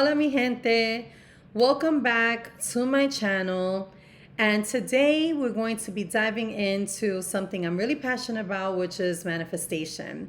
Hola mi gente, welcome back to my channel, and today we're going to be diving into something I'm really passionate about, which is manifestation.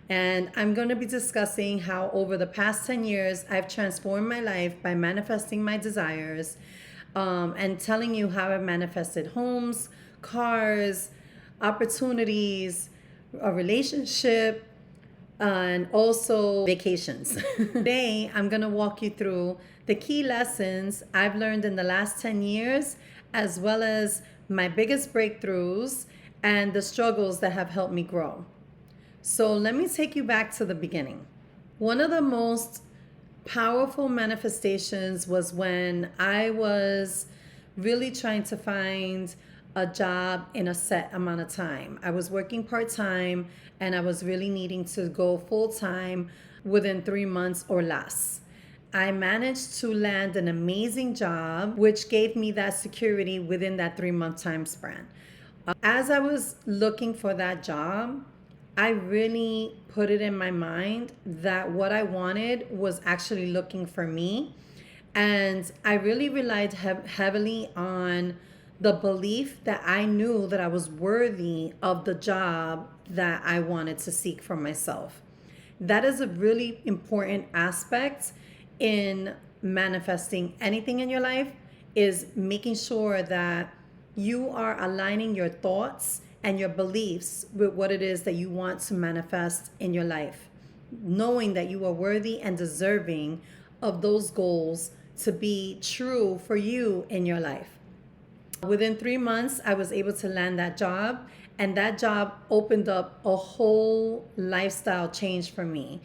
And I'm going to be discussing how over the past 10 years I've transformed my life by manifesting my desires, and telling you how I've manifested homes, cars, opportunities, a relationship, and also vacations. Today, I'm going to walk you through the key lessons I've learned in the last 10 years, as well as my biggest breakthroughs and the struggles that have helped me grow. So, let me take you back to the beginning. One of the most powerful manifestations was when I was really trying to find a job in a set amount of time. I was working part time and I was really needing to go full time within 3 months or less. I managed to land an amazing job, which gave me that security within that 3 month time span. As I was looking for that job, I really put it in my mind that what I wanted was actually looking for me. And I really relied heavily on the belief that I knew that I was worthy of the job that I wanted to seek for myself. That is a really important aspect in manifesting anything in your life, is making sure that you are aligning your thoughts and your beliefs with what it is that you want to manifest in your life, knowing that you are worthy and deserving of those goals to be true for you in your life. Within 3 months, I was able to land that job, and that job opened up a whole lifestyle change for me.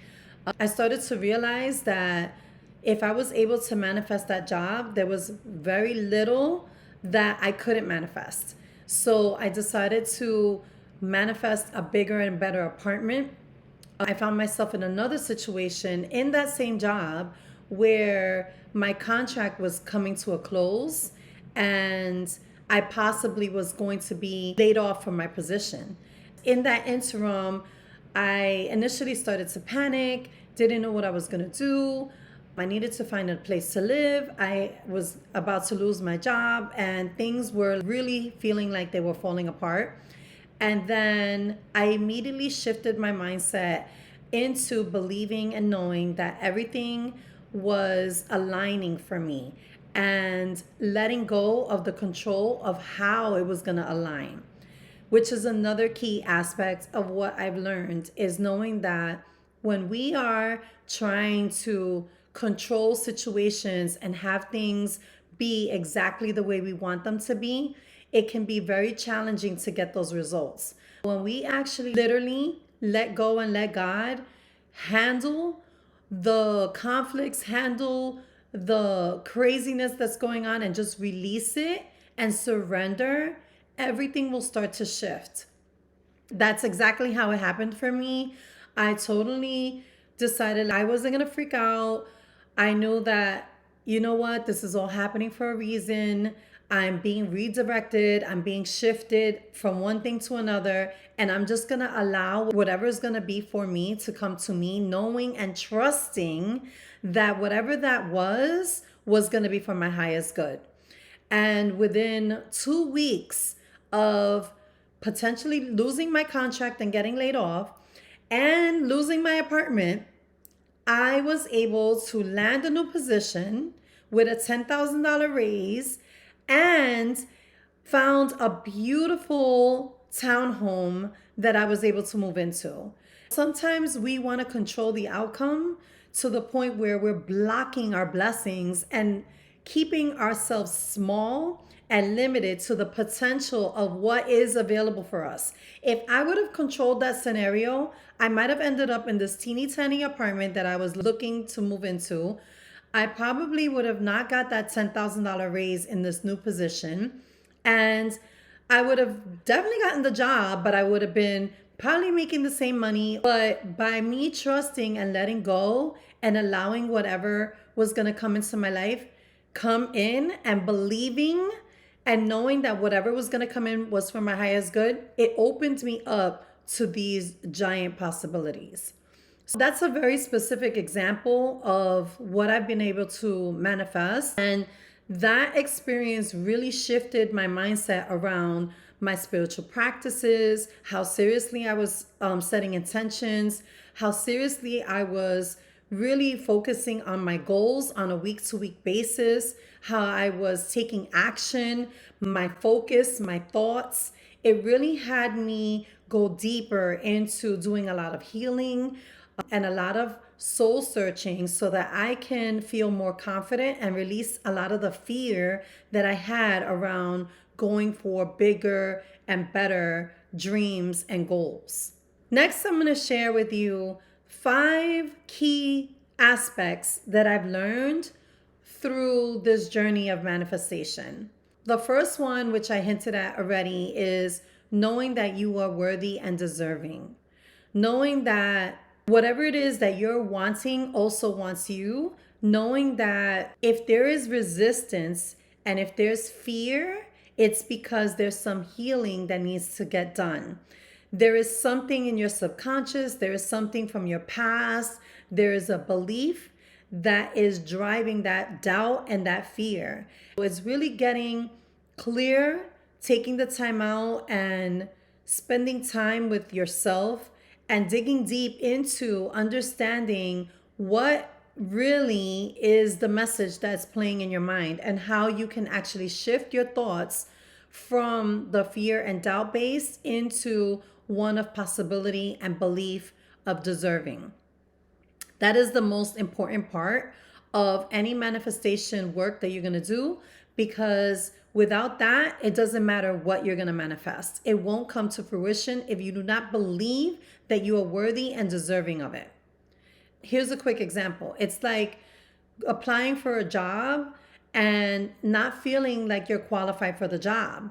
I started to realize that if I was able to manifest that job, there was very little that I couldn't manifest. So I decided to manifest a bigger and better apartment. I found myself in another situation in that same job where my contract was coming to a close and I possibly was going to be laid off from my position. In that interim, I initially started to panic, didn't know what I was going to do. I needed to find a place to live. I was about to lose my job, and things were really feeling like they were falling apart. And then I immediately shifted my mindset into believing and knowing that everything was aligning for me and letting go of the control of how it was going to align, which is another key aspect of what I've learned, is knowing that when we are trying to control situations and have things be exactly the way we want them to be, it can be very challenging to get those results. When we actually literally let go and let God handle the conflicts, handle the craziness that's going on, and just release it and surrender, everything will start to shift. That's exactly how it happened for me. I totally decided I wasn't going to freak out. I knew that, you know what, this is all happening for a reason. I'm being redirected, I'm being shifted from one thing to another, and I'm just going to allow whatever is going to be for me to come to me, knowing and trusting that whatever that was going to be for my highest good. And within 2 weeks of potentially losing my contract and getting laid off and losing my apartment, I was able to land a new position with a $10,000 raise and found a beautiful townhome that I was able to move into. Sometimes we want to control the outcome to the point where we're blocking our blessings and keeping ourselves small and limited to the potential of what is available for us. If I would have controlled that scenario, I might have ended up in this teeny tiny apartment that I was looking to move into. I probably would have not got that $10,000 raise in this new position. And I would have definitely gotten the job, but I would have been probably making the same money. But by me trusting and letting go and allowing whatever was going to come into my life come in, and believing and knowing that whatever was going to come in was for my highest good, it opened me up to these giant possibilities. So that's a very specific example of what I've been able to manifest. And that experience really shifted my mindset around my spiritual practices, how seriously I was setting intentions, how seriously I was really focusing on my goals on a week to week basis, how I was taking action, my focus, my thoughts. It really had me go deeper into doing a lot of healing and a lot of soul searching so that I can feel more confident and release a lot of the fear that I had around going for bigger and better dreams and goals. Next, I'm going to share with you 5 key aspects that I've learned through this journey of manifestation. The first one, which I hinted at already, is knowing that you are worthy and deserving. Knowing that whatever it is that you're wanting also wants you. Knowing that if there is resistance and if there's fear, it's because there's some healing that needs to get done. There is something in your subconscious, there is something from your past, there is a belief that is driving that doubt and that fear. It's really getting clear, taking the time out and spending time with yourself and digging deep into understanding what really is the message that's playing in your mind and how you can actually shift your thoughts from the fear and doubt base into one of possibility and belief of deserving. That is the most important part of any manifestation work that you're going to do, because without that, it doesn't matter what you're going to manifest. It won't come to fruition if you do not believe that you are worthy and deserving of it. Here's a quick example. It's like applying for a job and not feeling like you're qualified for the job.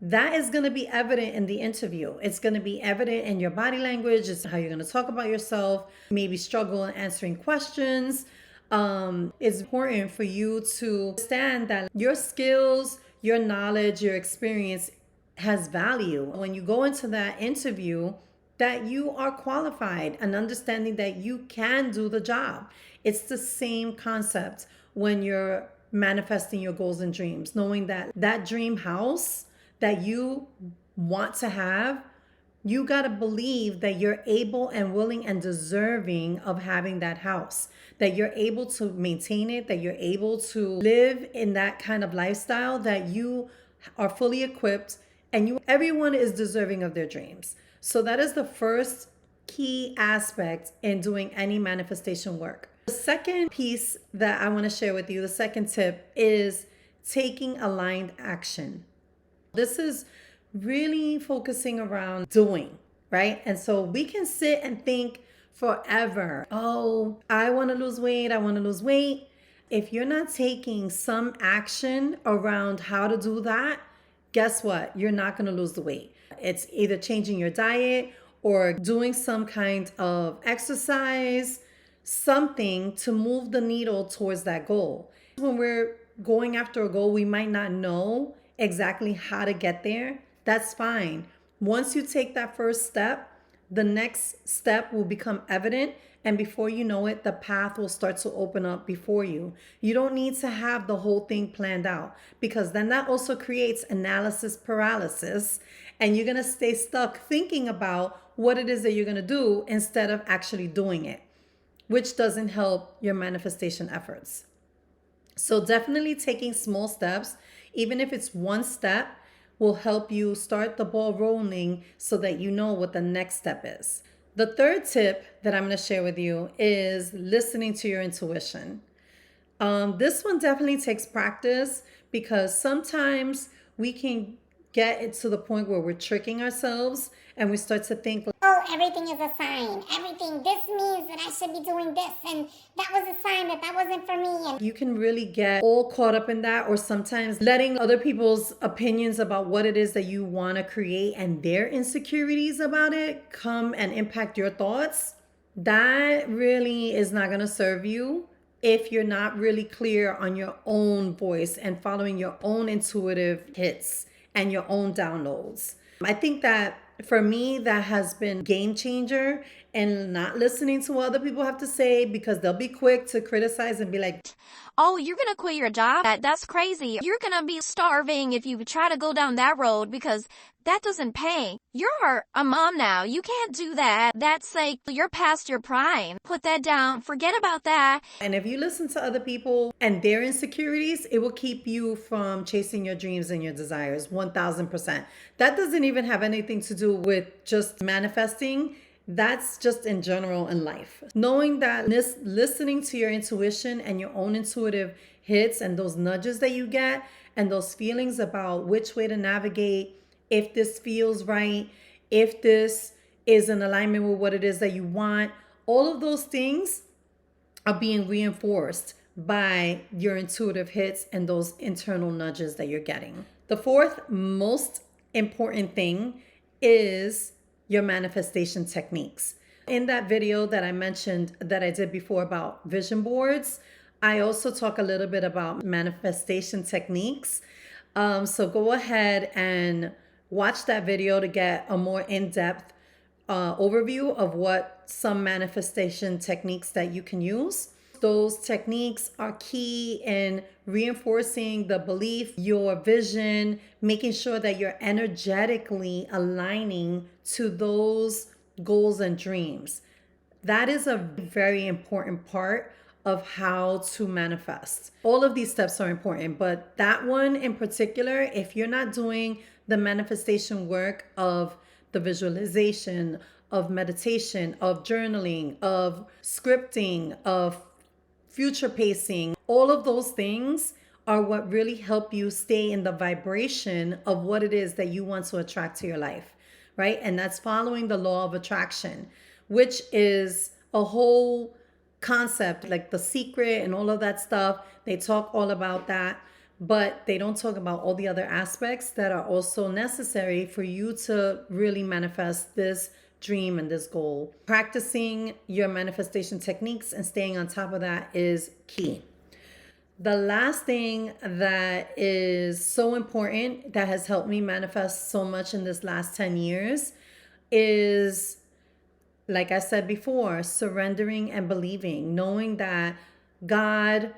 That is going to be evident in the interview. It's going to be evident in your body language. It's how you're going to talk about yourself, maybe struggle in answering questions. It's important for you to understand that your skills, your knowledge, your experience has value. When you go into that interview, that you are qualified and understanding that you can do the job. It's the same concept when you're manifesting your goals and dreams, knowing that that dream house that you want to have, you got to believe that you're able and willing and deserving of having that house, that you're able to maintain it, that you're able to live in that kind of lifestyle, that you are fully equipped and everyone is deserving of their dreams. So that is the first key aspect in doing any manifestation work. The second piece that I want to share with you, the second tip, is taking aligned action. This is really focusing around doing, right? And so we can sit and think forever, oh, I want to lose weight, I want to lose weight. If you're not taking some action around how to do that, guess what? You're not going to lose the weight. It's either changing your diet or doing some kind of exercise, something to move the needle towards that goal. When we're going after a goal, we might not know exactly how to get there. That's fine. Once you take that first step, the next step will become evident. And before you know it, the path will start to open up before you. You don't need to have the whole thing planned out, because then that also creates analysis paralysis. And you're going to stay stuck thinking about what it is that you're going to do instead of actually doing it, which doesn't help your manifestation efforts. So definitely taking small steps, even if it's one step, will help you start the ball rolling so that you know what the next step is. The third tip that I'm going to share with you is listening to your intuition. This one definitely takes practice, because sometimes we can get it to the point where we're tricking ourselves and we start to think, oh, everything is a sign. Everything, this means that I should be doing this, and that was a sign that that wasn't for me. And you can really get all caught up in that, or sometimes letting other people's opinions about what it is that you want to create and their insecurities about it come and impact your thoughts. That really is not going to serve you if you're not really clear on your own voice and following your own intuitive hits and your own downloads. I think that for me, that has been game changer and not listening to what other people have to say, because they'll be quick to criticize and be like, oh, you're gonna quit your job? That's crazy. You're gonna be starving if you try to go down that road because that doesn't pay. You're a mom now. You can't do that. That's like, you're past your prime. Put that down. Forget about that. and if you listen to other people and their insecurities, it will keep you from chasing your dreams and your desires 1000%. That doesn't even have anything to do with just manifesting. That's just in general in life. Knowing that listening to your intuition and your own intuitive hits and those nudges that you get and those feelings about which way to navigate, if this feels right, if this is in alignment with what it is that you want, all of those things are being reinforced by your intuitive hits and those internal nudges that you're getting. The fourth most important thing is your manifestation techniques. In that video that I mentioned that I did before about vision boards, I also talk a little bit about manifestation techniques. So go ahead and watch that video to get a more in-depth overview of what some manifestation techniques that you can use. Those techniques are key in reinforcing the belief, your vision, making sure that you're energetically aligning to those goals and dreams. That is a very important part of how to manifest. All of these steps are important, but that one in particular, if you're not doing the manifestation work of the visualization, of meditation, of journaling, of scripting, of future pacing, all of those things are what really help you stay in the vibration of what it is that you want to attract to your life, right? And that's following the law of attraction, which is a whole concept, like The Secret and all of that stuff. They talk all about that, but they don't talk about all the other aspects that are also necessary for you to really manifest this dream and this goal. Practicing your manifestation techniques and staying on top of that is key. The last thing that is so important that has helped me manifest so much in this last 10 years is, like I said before, surrendering and believing, knowing that God,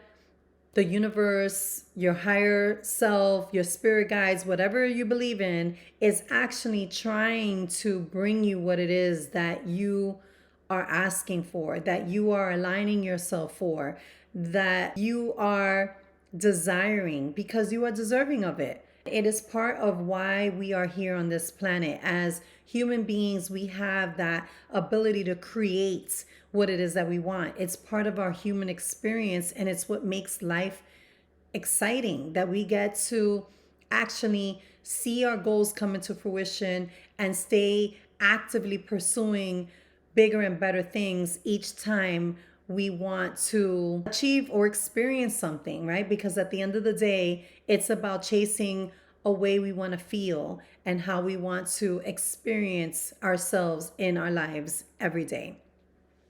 the universe, your higher self, your spirit guides, whatever you believe in, is actually trying to bring you what it is that you are asking for, that you are aligning yourself for, that you are desiring, because you are deserving of it. It is part of why we are here on this planet. As human beings, we have that ability to create what it is that we want. It's part of our human experience, and it's what makes life exciting, that we get to actually see our goals come into fruition and stay actively pursuing bigger and better things each time we want to achieve or experience something, right? Because at the end of the day, it's about chasing a way we want to feel and how we want to experience ourselves in our lives every day.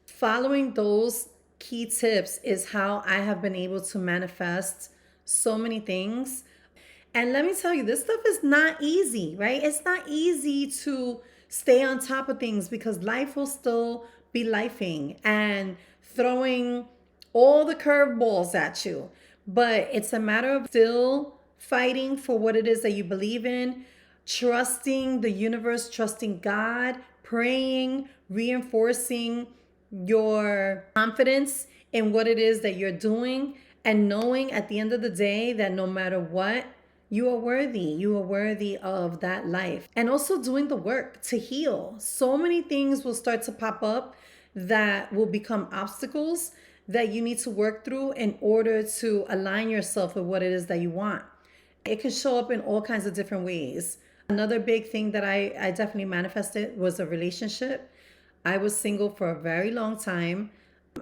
Following those key tips is how I have been able to manifest so many things. And let me tell you, this stuff is not easy, right? It's not easy to stay on top of things because life will still be lifing and throwing all the curveballs at you. But it's a matter of still fighting for what it is that you believe in, trusting the universe, trusting God, praying, reinforcing your confidence in what it is that you're doing, and knowing at the end of the day that no matter what, you are worthy. You are worthy of that life. And also doing the work to heal. So many things will start to pop up that will become obstacles that you need to work through in order to align yourself with what it is that you want. It can show up in all kinds of different ways. Another big thing that I definitely manifested was a relationship. I was single for a very long time.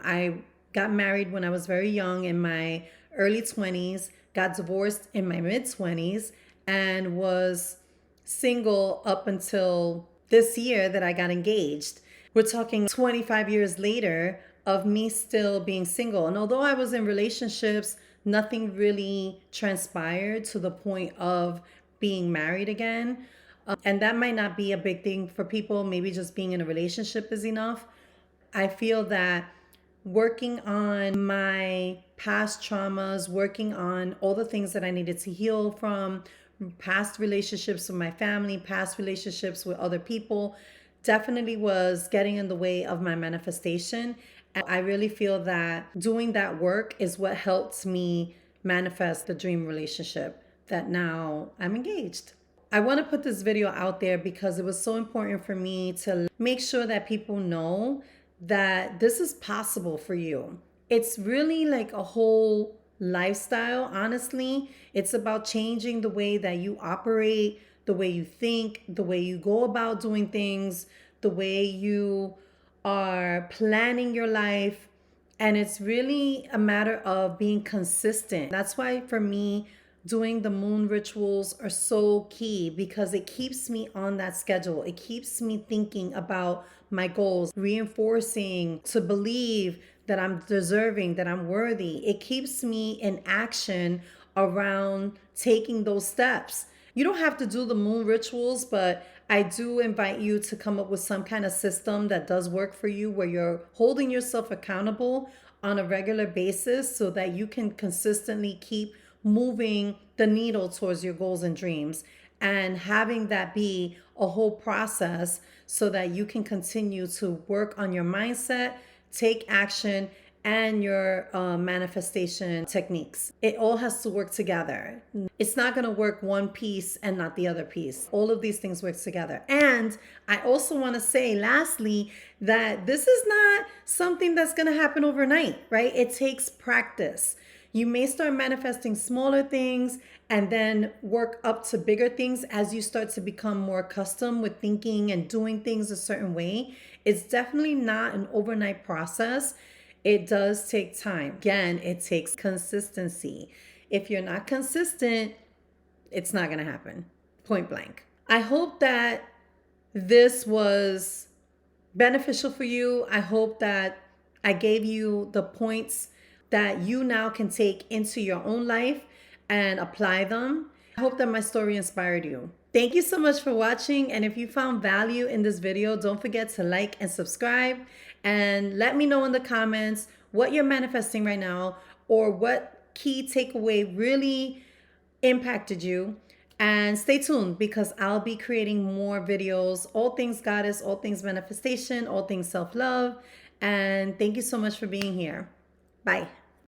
I got married when I was very young, in my early 20s, got divorced in my mid 20s, and was single up until this year that I got engaged. We're talking 25 years later of me still being single. And although I was in relationships, nothing really transpired to the point of being married again. And that might not be a big thing for people. Maybe just being in a relationship is enough. I feel that working on my past traumas, working on all the things that I needed to heal from, past relationships with my family, past relationships with other people, definitely was getting in the way of my manifestation. And I really feel that doing that work is what helped me manifest the dream relationship that now I'm engaged. I want to put this video out there because it was so important for me to make sure that people know that this is possible for you. It's really like a whole lifestyle, honestly. It's about changing the way that you operate, the way you think, the way you go about doing things, the way you are planning your life. And it's really a matter of being consistent. That's why for me, doing the moon rituals are so key because it keeps me on that schedule. It keeps me thinking about my goals, reinforcing to believe that I'm deserving, that I'm worthy. It keeps me in action around taking those steps. You don't have to do the moon rituals, but I do invite you to come up with some kind of system that does work for you where you're holding yourself accountable on a regular basis so that you can consistently keep moving the needle towards your goals and dreams, and having that be a whole process so that you can continue to work on your mindset, take action, and your manifestation techniques. It all has to work together. It's not going to work one piece and not the other piece. All of these things work together. And I also want to say, lastly, that this is not something that's going to happen overnight, right? It takes practice. You may start manifesting smaller things and then work up to bigger things as you start to become more accustomed with thinking and doing things a certain way. It's definitely not an overnight process. It does take time. Again, it takes consistency. If you're not consistent, it's not going to happen. Point blank. I hope that this was beneficial for you. I hope that I gave you the points that you now can take into your own life and apply them. I hope that my story inspired you. Thank you so much for watching. And if you found value in this video, don't forget to like and subscribe. And let me know in the comments what you're manifesting right now or what key takeaway really impacted you. And stay tuned because I'll be creating more videos, all things goddess, all things manifestation, all things self-love. And thank you so much for being here. Bye.